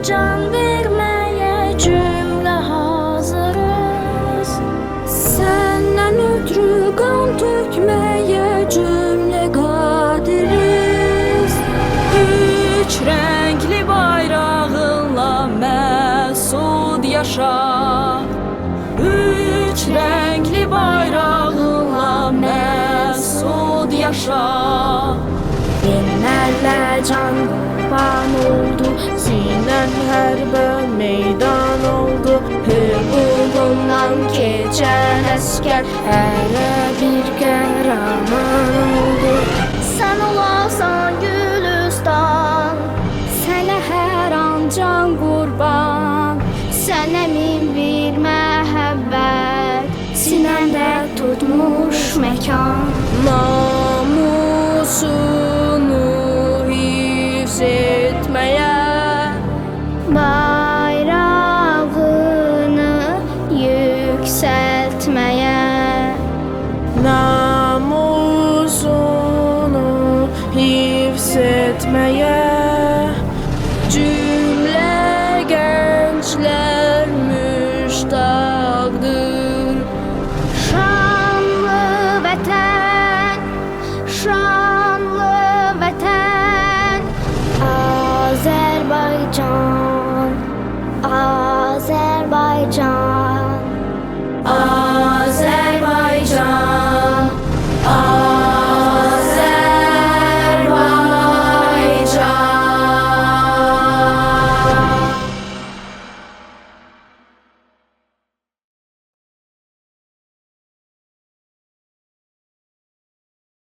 can vermeye cümle hazırız. Senden ötürü kan tökmeye cümle kadiriz. Üç renkli bayrağınla mesut yaşa. Üç renkli bayrağınla mesut yaşa. Binlerle can kurban oldu, Sinen hərbe meydan oldu. Hüququndan keçən əskər hələ bir qəhrəman oldu. Sən olasan Gülüstan, sənə hər an can qurban. Sənə min bir məhəbbət, sinəndə tutmuş məkan. Namusunu hifz etmeye, bayrağını yükseltmeye, Namusunu hifz etmeye,